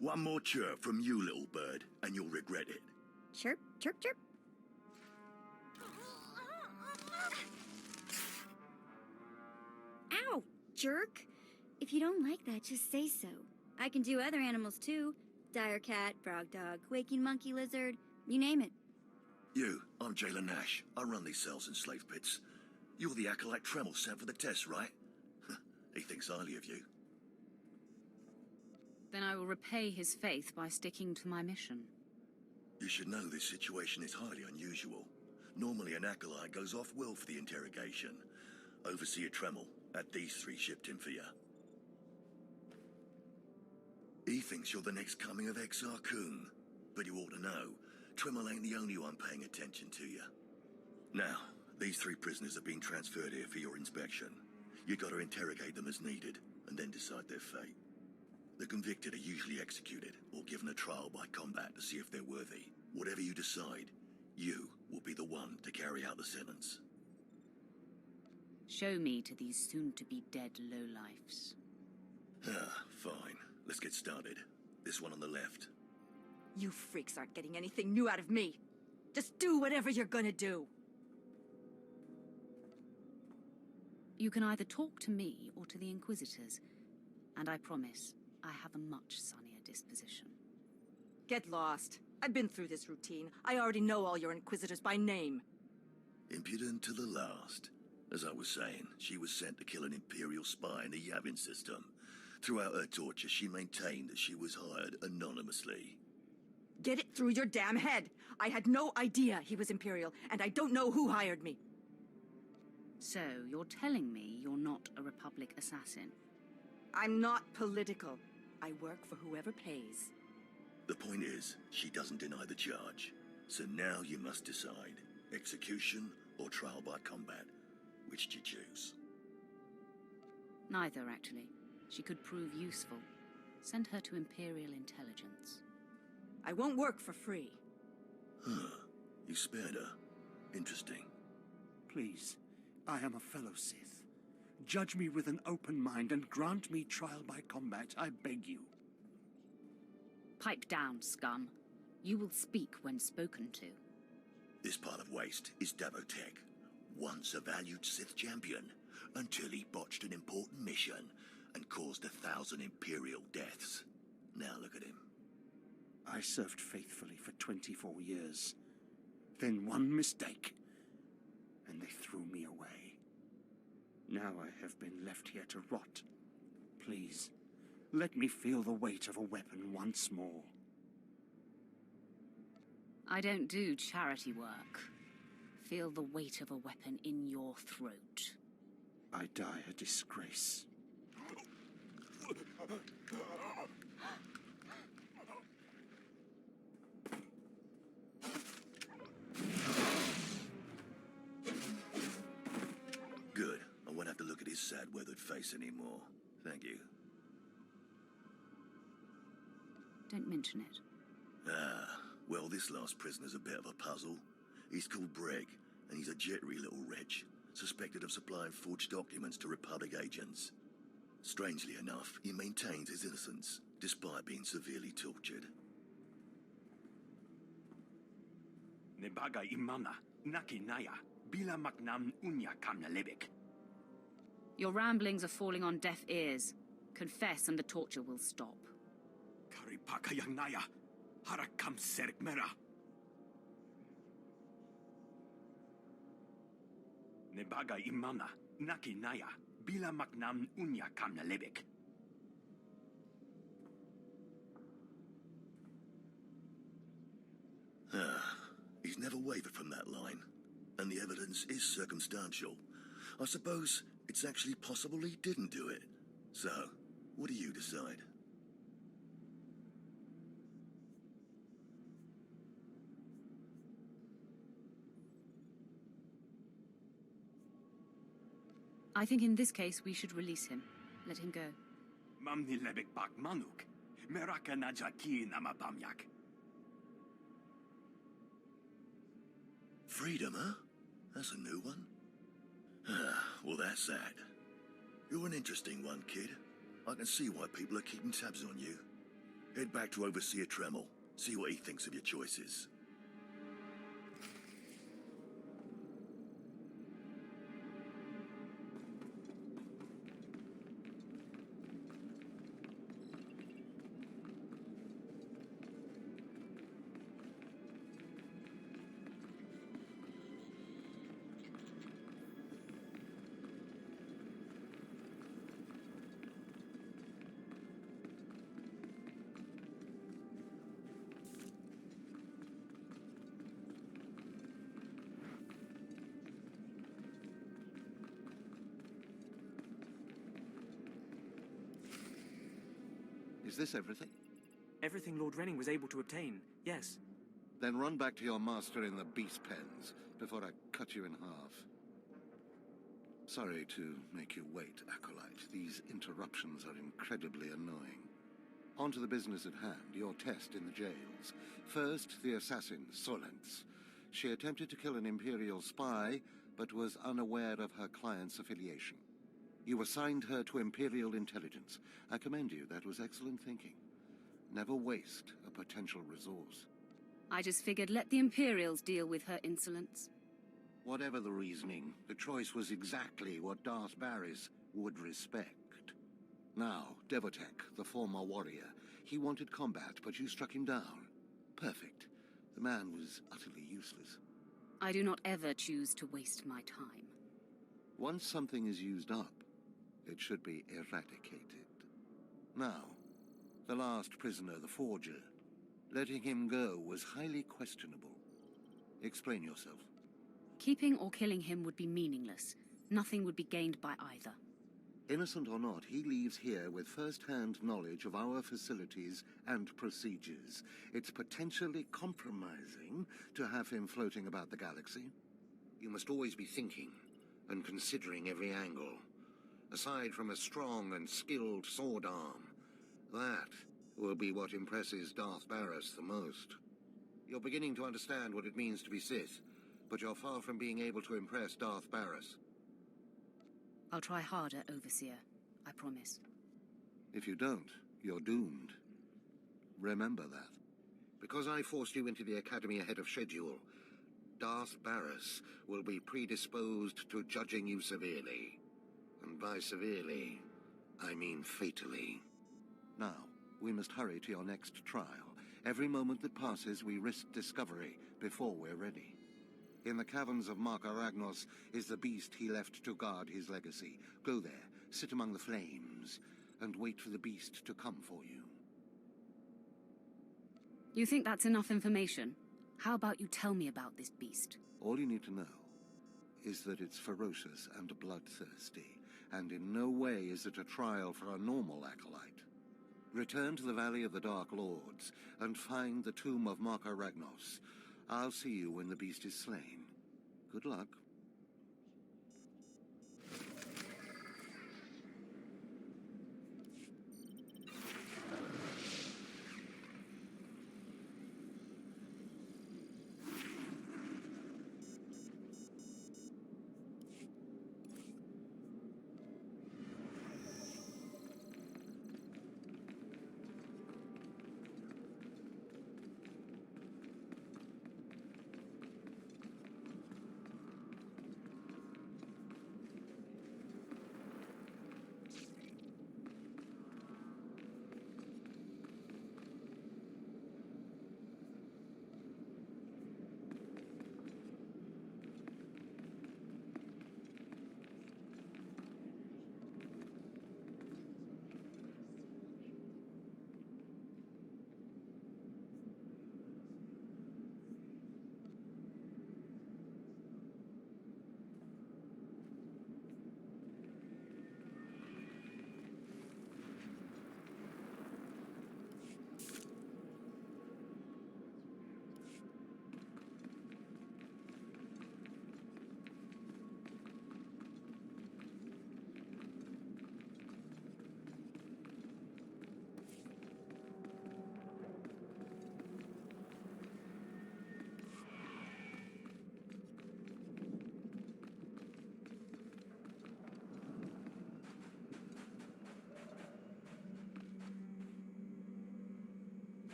One more chirp from you, little bird, and you'll regret it. Chirp, chirp, chirp. Ow, jerk. If you don't like that, just say so. I can do other animals too. Dire cat, frog dog, waking monkey lizard, you name it. You, I'm Jailer Nash. I run these cells and slave pits. You're the acolyte Tremel sent for the test, right? He thinks highly of you. Then I will repay his faith by sticking to my mission. You should know this situation is highly unusual. Normally an acolyte goes off well for the interrogation. Overseer Tremel had these three shipped in for you. He thinks you're the next coming of Exar Kun. But you ought to know, Tremel ain't the only one paying attention to you. Now, these three prisoners have been transferred here for your inspection. You gotta interrogate them as needed, and then decide their fate. The convicted are usually executed, or given a trial by combat to see if they're worthy. Whatever you decide, you will be the one to carry out the sentence. Show me to these soon-to-be-dead lowlifes. Fine. Let's get started. This one on the left. You freaks aren't getting anything new out of me. Just do whatever you're gonna do. You can either talk to me or to the Inquisitors, and I promise I have a much sunnier disposition. Get lost. I've been through this routine. I already know all your Inquisitors by name. Impudent to the last. As I was saying, she was sent to kill an Imperial spy in the Yavin system. Throughout her torture, she maintained that she was hired anonymously. Get it through your damn head! I had no idea he was Imperial, and I don't know who hired me. So, you're telling me you're not a Republic assassin? I'm not political. I work for whoever pays. The point is, she doesn't deny the charge. So now you must decide. Execution or trial by combat. Which do you choose? Neither, actually. She could prove useful. Send her to Imperial intelligence. I won't work for free. Huh. You spared her. Interesting. Please, I am a fellow Sith. Judge me with an open mind and grant me trial by combat, I beg you. Pipe down, scum. You will speak when spoken to. This part of Waste is Davotech, once a valued Sith champion, until he botched an important mission and caused 1,000 Imperial deaths. Now look at him. I served faithfully for 24 years. Then one mistake, and they threw me away. Now I have been left here to rot. Please, let me feel the weight of a weapon once more. I don't do charity work. Feel the weight of a weapon in your throat. I die a disgrace. Good. I won't have to look at his sad, weathered face anymore. Thank you. Don't mention it. Well, this last prisoner's a bit of a puzzle. He's called Breg, and he's a jittery little wretch, suspected of supplying forged documents to Republic agents. Strangely enough, he maintains his innocence, despite being severely tortured. Nebaga imana, naki naya, bila maknam unya kamnalebek. Your ramblings are falling on deaf ears. Confess and the torture will stop. Karipaka yang naya, harakam serk mera. Nebaga imana, naki naya, bila maknam unya kamnalebek. He's never wavered from that line, and the evidence is circumstantial. I suppose it's actually possible he didn't do it. So, what do you decide? I think in this case we should release him. Let him go. Mamni lebek bak manuk, meraka najaki namabamyak. Freedom, huh? That's a new one. Well, that's that. You're an interesting one, kid. I can see why people are keeping tabs on you. Head back to Overseer Tremel. See what he thinks of your choices. Is this everything? Everything Lord Renning was able to obtain, yes. Then run back to your master in the beast pens before I cut you in half. Sorry to make you wait, Acolyte. These interruptions are incredibly annoying. On to the business at hand, your test in the jails. First, the assassin, Solence. She attempted to kill an Imperial spy, but was unaware of her client's affiliation. You assigned her to Imperial intelligence. I commend you. That was excellent thinking. Never waste a potential resource. I just figured let the Imperials deal with her insolence. Whatever the reasoning, the choice was exactly what Darth Baris would respect. Now, Devotek, the former warrior, he wanted combat, but you struck him down. Perfect. The man was utterly useless. I do not ever choose to waste my time. Once something is used up, it should be eradicated. Now, the last prisoner, the Forger. Letting him go was highly questionable. Explain yourself. Keeping or killing him would be meaningless. Nothing would be gained by either. Innocent or not, he leaves here with first-hand knowledge of our facilities and procedures. It's potentially compromising to have him floating about the galaxy. You must always be thinking and considering every angle. Aside from a strong and skilled sword arm, that will be what impresses Darth Baris the most. You're beginning to understand what it means to be Sith, but you're far from being able to impress Darth Baris. I'll try harder, Overseer. I promise. If you don't, you're doomed. Remember that. Because I forced you into the Academy ahead of schedule, Darth Baris will be predisposed to judging you severely. And by severely, I mean fatally. Now, we must hurry to your next trial. Every moment that passes, we risk discovery before we're ready. In the caverns of Mark Aragnos is the beast he left to guard his legacy. Go there, sit among the flames, and wait for the beast to come for you. You think that's enough information? How about you tell me about this beast? All you need to know is that it's ferocious and bloodthirsty, and in no way is it a trial for a normal acolyte. Return to the Valley of the Dark Lords and find the tomb of Mark Aragnos. I'll see you when the beast is slain. Good luck.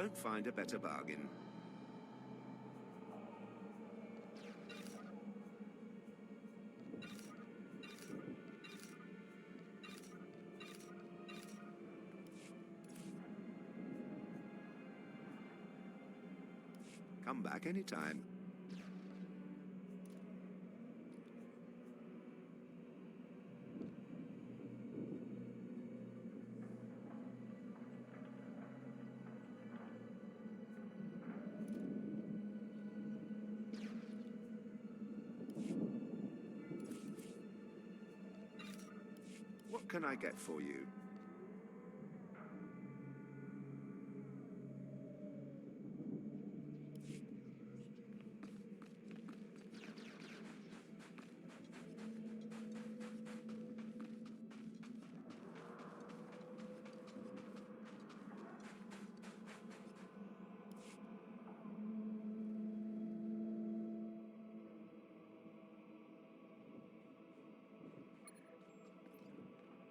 won't find a better bargain. Come back anytime. What can I get for you?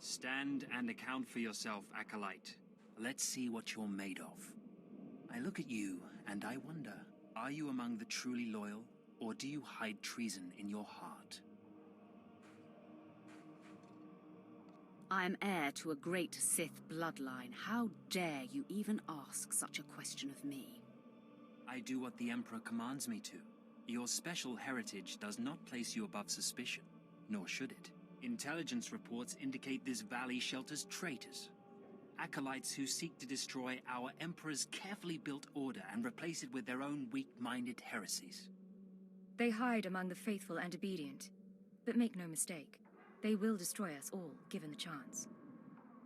Stand and account for yourself, Acolyte. Let's see what you're made of. I look at you, and I wonder, are you among the truly loyal, or do you hide treason in your heart? I am heir to a great Sith bloodline. How dare you even ask such a question of me? I do what the Emperor commands me to. Your special heritage does not place you above suspicion, nor should it. Intelligence reports indicate this valley shelters traitors. Acolytes who seek to destroy our Emperor's carefully built order and replace it with their own weak-minded heresies. They hide among the faithful and obedient. But make no mistake, they will destroy us all, given the chance.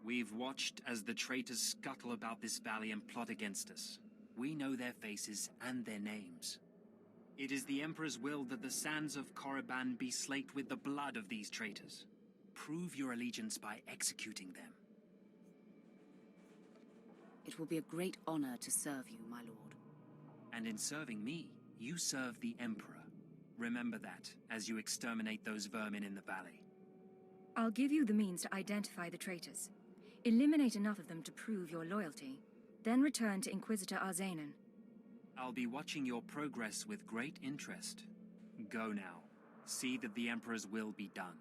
We've watched as the traitors scuttle about this valley and plot against us. We know their faces and their names. It is the Emperor's will that the sands of Korriban be slaked with the blood of these traitors. Prove your allegiance by executing them. It will be a great honor to serve you, my lord. And in serving me, you serve the Emperor. Remember that, as you exterminate those vermin in the valley. I'll give you the means to identify the traitors. Eliminate enough of them to prove your loyalty. Then return to Inquisitor Arzanan. I'll be watching your progress with great interest. Go now. See that the Emperor's will be done.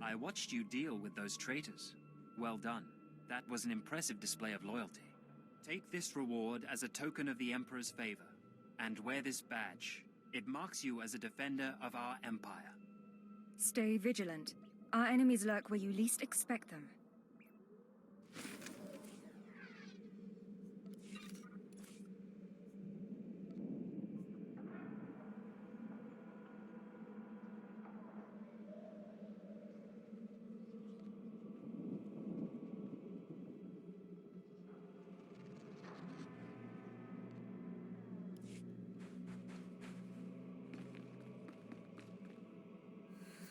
I watched you deal with those traitors. Well done. That was an impressive display of loyalty. Take this reward as a token of the Emperor's favor, and wear this badge. It marks you as a defender of our empire. Stay vigilant. Our enemies lurk where you least expect them.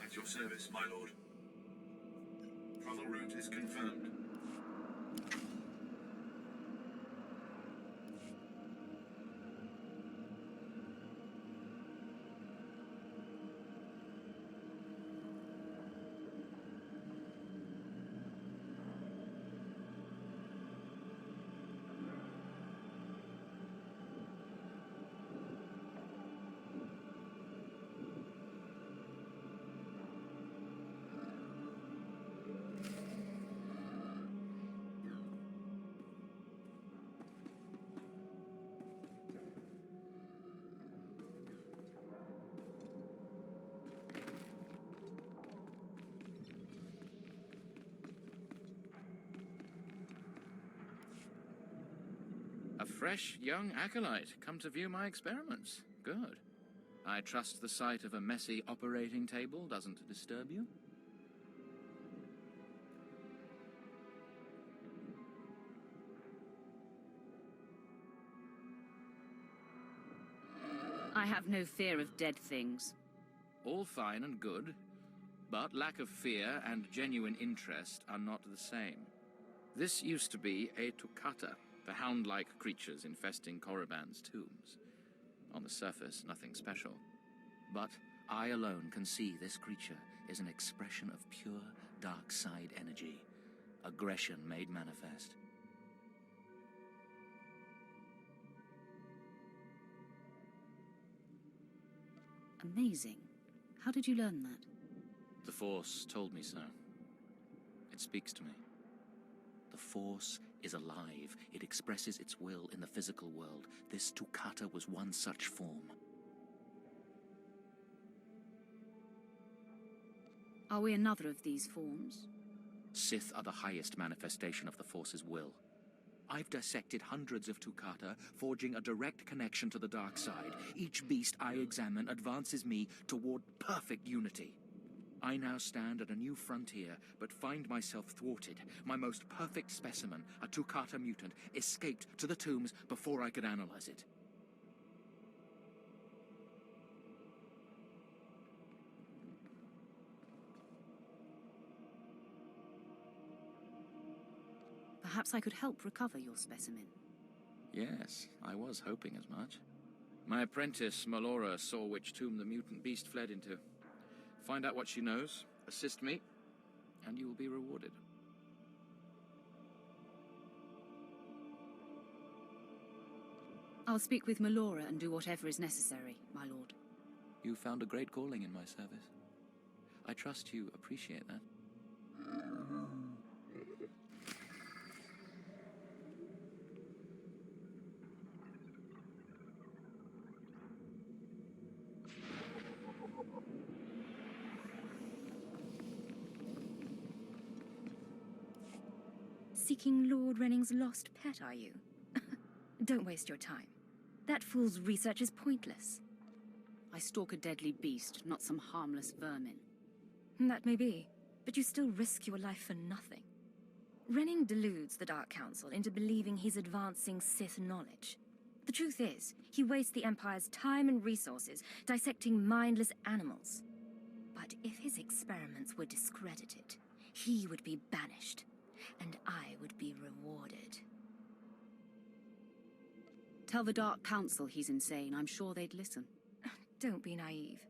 At your service, my lord. Travel route is confirmed. A fresh, young acolyte, come to view my experiments. Good. I trust the sight of a messy operating table doesn't disturb you? I have no fear of dead things. All fine and good, but lack of fear and genuine interest are not the same. This used to be a Toccata, the hound-like creatures infesting Korriban's tombs. On the surface, nothing special. But I alone can see this creature is an expression of pure dark side energy, aggression made manifest. Amazing. How did you learn that? The Force told me so. It speaks to me. The Force is alive. It expresses its will in the physical world. This Toccata was one such form. Are we another of these forms? Sith are the highest manifestation of the Force's will. I've dissected hundreds of Toccata, forging a direct connection to the dark side. Each beast I examine advances me toward perfect unity. I now stand at a new frontier, but find myself thwarted. My most perfect specimen, a Toccata mutant, escaped to the tombs before I could analyze it. Perhaps I could help recover your specimen. Yes, I was hoping as much. My apprentice, Melora, saw which tomb the mutant beast fled into. Find out what she knows, assist me, and you will be rewarded. I'll speak with Melora and do whatever is necessary, my lord. You found a great calling in my service. I trust you appreciate that. Seeking Lord Renning's lost pet, are you? Don't waste your time. That fool's research is pointless. I stalk a deadly beast, not some harmless vermin. That may be, but you still risk your life for nothing. Renning deludes the Dark Council into believing he's advancing Sith knowledge. The truth is, he wastes the Empire's time and resources dissecting mindless animals. But if his experiments were discredited, he would be banished. And I would be rewarded. Tell the Dark Council he's insane. I'm sure they'd listen. Don't be naive.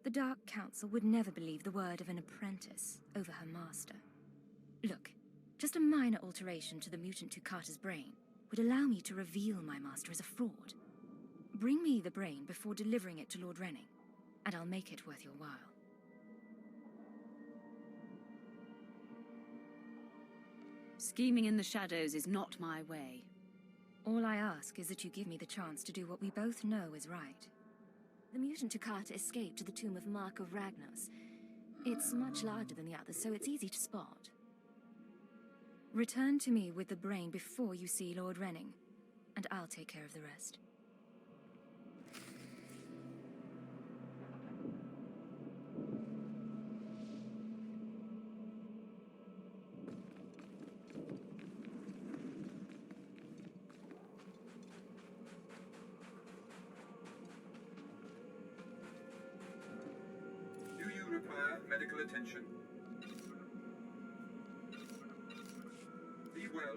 The Dark Council would never believe the word of an apprentice over her master. Look, just a minor alteration to the mutant Toccata's brain would allow me to reveal my master as a fraud. Bring me the brain before delivering it to Lord Renning, and I'll make it worth your while. Scheming in the shadows is not my way. All I ask is that you give me the chance to do what we both know is right. The mutant Takata escaped to the tomb of Mark of Ragnos. It's much larger than the others, so it's easy to spot. Return to me with the brain before you see Lord Renning, and I'll take care of the rest. Do you require medical attention? Be well.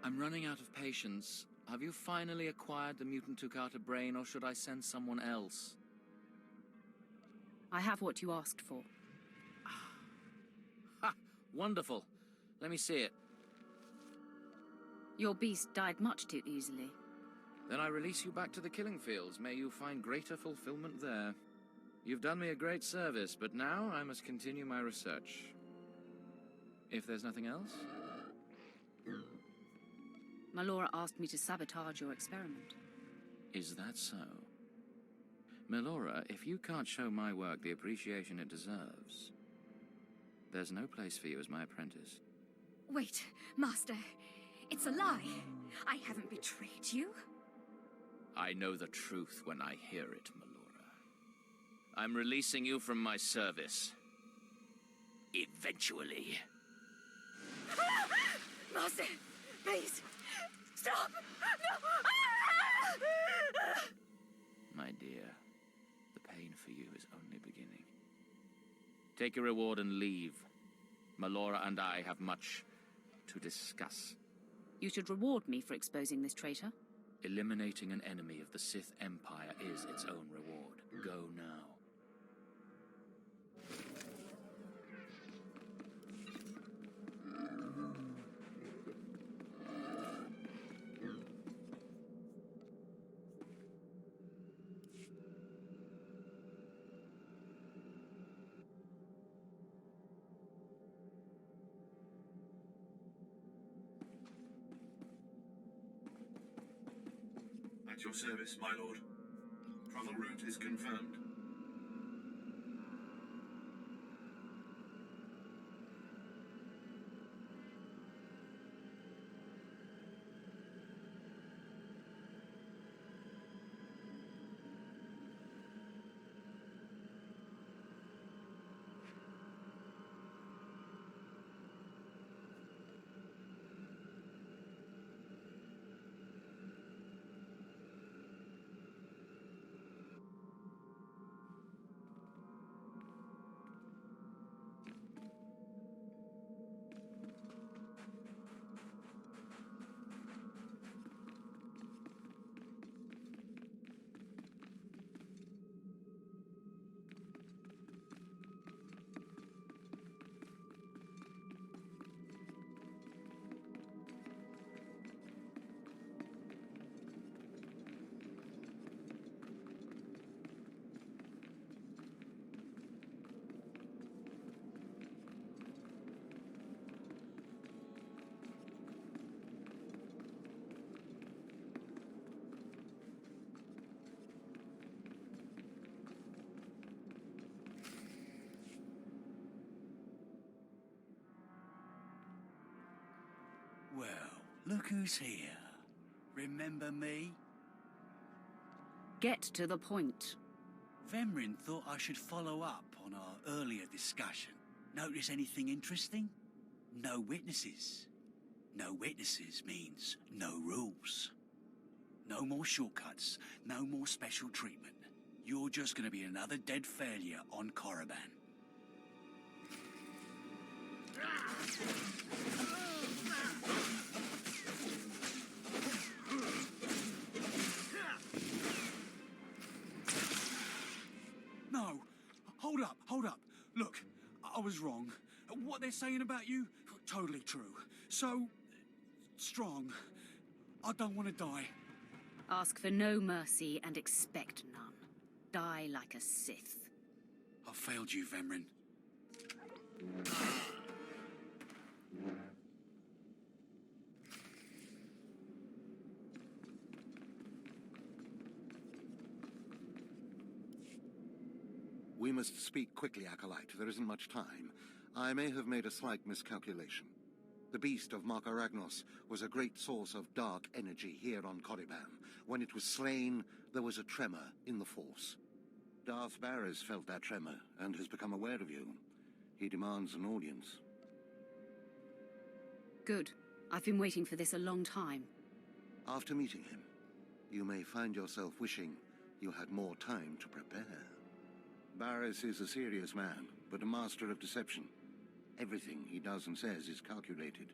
I'm running out of patience. Have you finally acquired the mutant Tukata brain, or should I send someone else? I have what you asked for. Ha! Wonderful. Let me see it. Your beast died much too easily. Then I release you back to the killing fields. May you find greater fulfillment there. You've done me a great service, but now I must continue my research. If there's nothing else? Melora asked me to sabotage your experiment. Is that so? Melora, if you can't show my work the appreciation it deserves, there's no place for you as my apprentice. Wait, Master. It's a lie. I haven't betrayed you. I know the truth when I hear it, Melora. I'm releasing you from my service. Eventually. Master, please, stop! No! My dear, the pain for you is only beginning. Take your reward and leave. Melora and I have much to discuss. You should reward me for exposing this traitor. Eliminating an enemy of the Sith Empire is its own reward. Go now. At your service, my lord. Travel route is confirmed. Well, Look who's here. Remember me? Get to the point. Vemrin thought I should follow up on our earlier discussion. Notice anything interesting? No witnesses. No witnesses means no rules. No more shortcuts, no more special treatment. You're just gonna be another dead failure on Korriban. No! Hold up. Look, I was wrong. What they're saying about you, totally true. So, strong. I don't want to die. Ask for no mercy and expect none. Die like a Sith. I failed you, Vemrin. We must speak quickly, Acolyte. There isn't much time. I may have made a slight miscalculation. The beast of Markaragnos was a great source of dark energy here on Korriban. When it was slain, there was a tremor in the Force. Darth Barris felt that tremor and has become aware of you. He demands an audience. Good. I've been waiting for this a long time. After meeting him, you may find yourself wishing you had more time to prepare. Barris is a serious man, but a master of deception. Everything he does and says is calculated.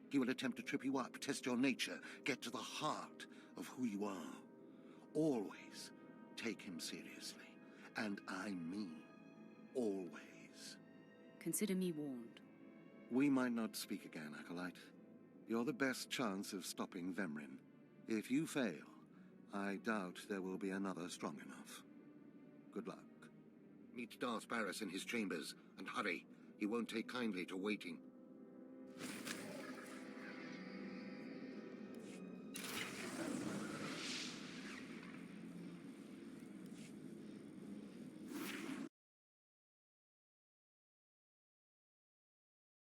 He will attempt to trip you up, test your nature, get to the heart of who you are. Always take him seriously. And I mean always. Consider me warned. We might not speak again, Acolyte. You're the best chance of stopping Vemrin. If you fail, I doubt there will be another strong enough. Good luck. Meet Darth Barris in his chambers, and hurry. He won't take kindly to waiting.